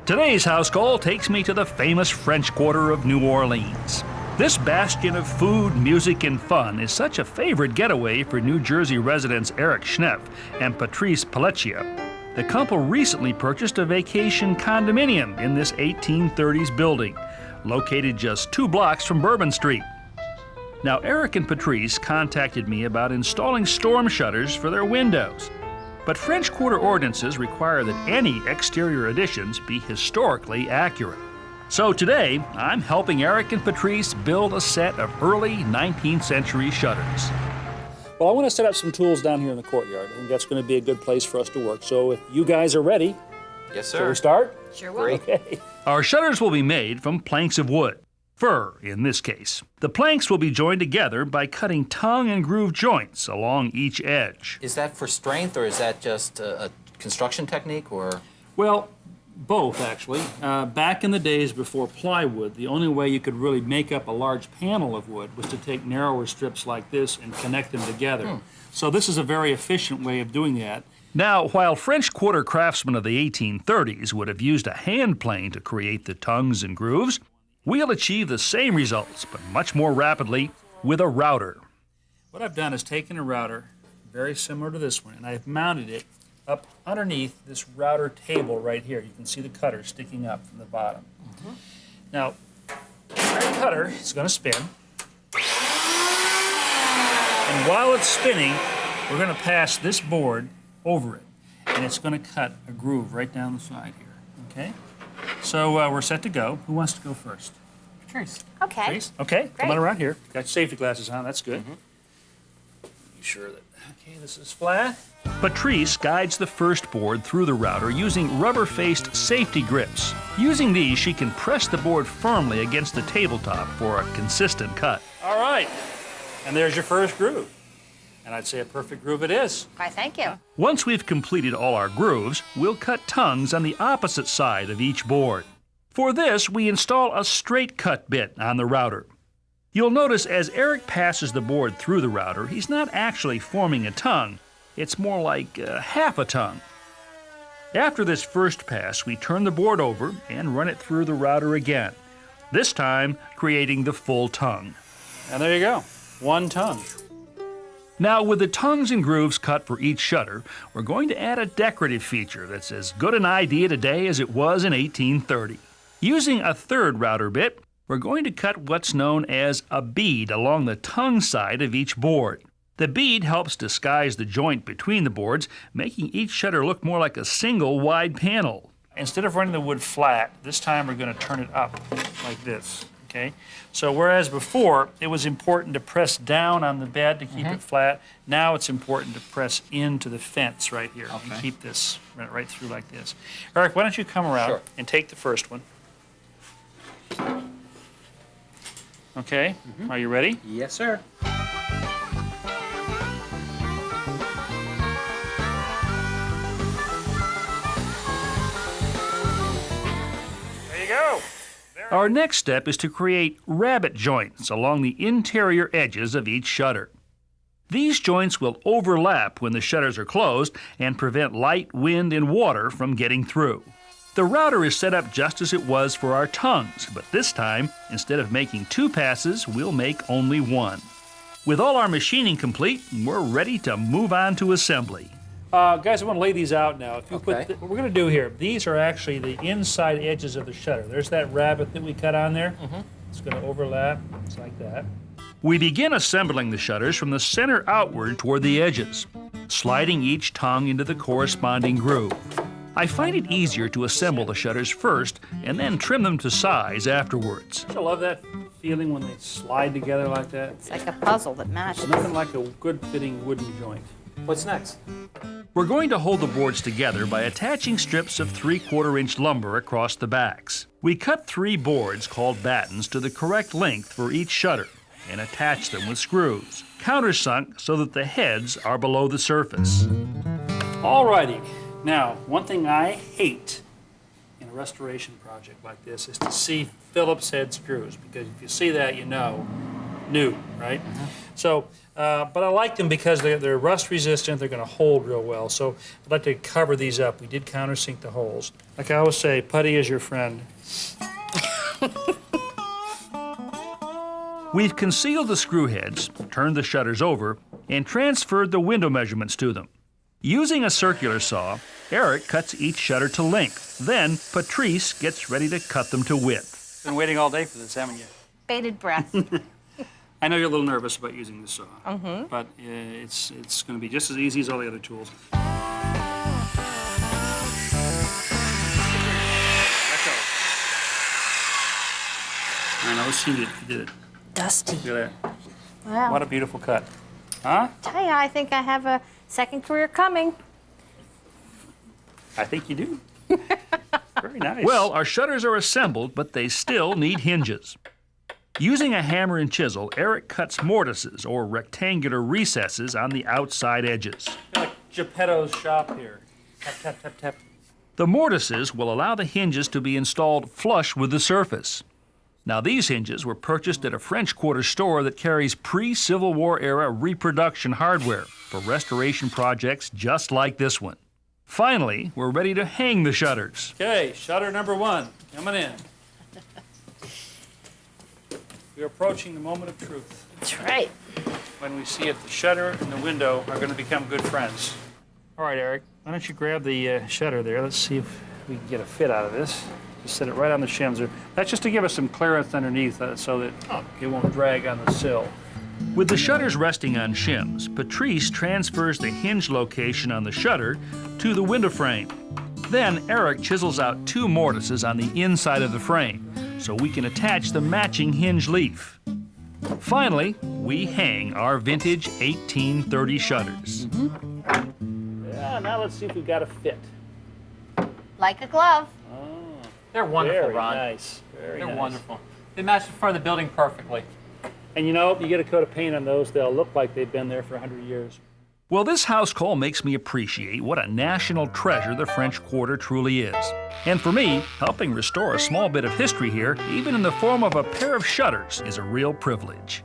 Today's house call takes me to the famous French Quarter of New Orleans. This bastion of food, music, and fun is such a favorite getaway for New Jersey residents Eric Schneff and Patrice Pellecchia. The couple recently purchased a vacation condominium in this 1830s building, located just 2 blocks from Bourbon Street. Now, Eric and Patrice contacted me about installing storm shutters for their windows. But French Quarter ordinances require that any exterior additions be historically accurate. So today, I'm helping Eric and Patrice build a set of early 19th century shutters. Well, I want to set up some tools down here in the courtyard. I think that's going to be a good place for us to work. So if you guys are ready, yes, sir. Shall we start? Sure will. Okay. Our shutters will be made from planks of wood. Fir, in this case. The planks will be joined together by cutting tongue and groove joints along each edge. Is that for strength, or is that just a construction technique, or? Well, both, actually. Back in the days before plywood, the only way you could really make up a large panel of wood was to take narrower strips like this and connect them together. So this is a very efficient way of doing that. Now, while French Quarter craftsmen of the 1830s would have used a hand plane to create the tongues and grooves, we'll achieve the same results, but much more rapidly, with a router. What I've done is taken a router, very similar to this one, and I've mounted it up underneath this router table right here. You can see the cutter sticking up from the bottom. Now, our cutter is going to spin. And while it's spinning, we're going to pass this board over it. And it's going to cut a groove right down the side here, okay? So we're set to go. Who wants to go first? Patrice. Okay. Patrice? Okay, Great. come on around here. Got your safety glasses on, that's good. Be sure that, okay, this is flat. Patrice guides the first board through the router using rubber-faced safety grips. Using these, she can press the board firmly against the tabletop for a consistent cut. All right, and there's your first groove. And I'd say a perfect groove it is. Why, thank you. Once we've completed all our grooves, we'll cut tongues on the opposite side of each board. For this, we install a straight cut bit on the router. You'll notice as Eric passes the board through the router, he's not actually forming a tongue. It's more like half a tongue. After this first pass, we turn the board over and run it through the router again, this time creating the full tongue. And there you go, one tongue. Now, with the tongues and grooves cut for each shutter, we're going to add a decorative feature that's as good an idea today as it was in 1830. Using a third router bit, we're going to cut what's known as a bead along the tongue side of each board. The bead helps disguise the joint between the boards, making each shutter look more like a single wide panel. Instead of running the wood flat, this time we're going to turn it up like this. Okay, so whereas before it was important to press down on the bed to keep it flat, now it's important to press into the fence right here and keep this right through like this. Eric, why don't you come around and take the first one? Okay, are you ready? Yes, sir. There you go. Our next step is to create rabbet joints along the interior edges of each shutter. These joints will overlap when the shutters are closed and prevent light, wind, and water from getting through. The router is set up just as it was for our tongues, but this time, instead of making 2 passes, we'll make only 1. With all our machining complete, we're ready to move on to assembly. Guys, I want to lay these out now. If you put what we're going to do here, these are actually the inside edges of the shutter. There's that rabbet that we cut on there. It's going to overlap. It's like that. We begin assembling the shutters from the center outward toward the edges, sliding each tongue into the corresponding groove. I find it easier to assemble the shutters first and then trim them to size afterwards. I love that feeling when they slide together like that. It's like a puzzle that matches. There's nothing like a good-fitting wooden joint. What's next? We're going to hold the boards together by attaching strips of 3/4-inch lumber across the backs. We cut 3 boards called battens to the correct length for each shutter and attach them with screws, countersunk so that the heads are below the surface. Alrighty, now one thing I hate in a restoration project like this is to see Phillips head screws, because if you see that, you know new, right? So, but I like them because they're rust resistant, they're gonna hold real well. So I'd like to cover these up. We did countersink the holes. Like I always say, putty is your friend. We've concealed the screw heads, turned the shutters over, and transferred the window measurements to them. Using a circular saw, Eric cuts each shutter to length. Then Patrice gets ready to cut them to width. Been waiting all day for this, haven't you? Bated breath. I know you're a little nervous about using the saw, but it's going to be just as easy as all the other tools. Let go. All right, now let's see if you did it. Dusty. Look at that. Wow. What a beautiful cut. Huh? Tell ya, I think I have a second career coming. I think you do. Very nice. Well, our shutters are assembled, but they still need hinges. Using a hammer and chisel, Eric cuts mortises, or rectangular recesses, on the outside edges. Like Geppetto's shop here. Tap, tap, tap, tap. The mortises will allow the hinges to be installed flush with the surface. Now, these hinges were purchased at a French Quarter store that carries pre-Civil War era reproduction hardware for restoration projects just like this one. Finally, we're ready to hang the shutters. Okay, shutter number 1, coming in. We're approaching the moment of truth. That's right. When we see it, the shutter and the window are going to become good friends. All right, Eric, why don't you grab the shutter there? Let's see if we can get a fit out of this. Just set it right on the shims. That's just to give us some clearance underneath so that it won't drag on the sill. With the shutters resting on shims, Patrice transfers the hinge location on the shutter to the window frame. Then Eric chisels out 2 mortises on the inside of the frame so we can attach the matching hinge leaf. Finally, we hang our vintage 1830 shutters. Yeah, now let's see if we got a fit. Like a glove. They're wonderful, Very Ron. nice. Very They're nice. wonderful. They match the front of the building perfectly. And you know, if you get a coat of paint on those, they'll look like they've been there for 100 years. Well, this house call makes me appreciate what a national treasure the French Quarter truly is. And for me, helping restore a small bit of history here, even in the form of a pair of shutters, is a real privilege.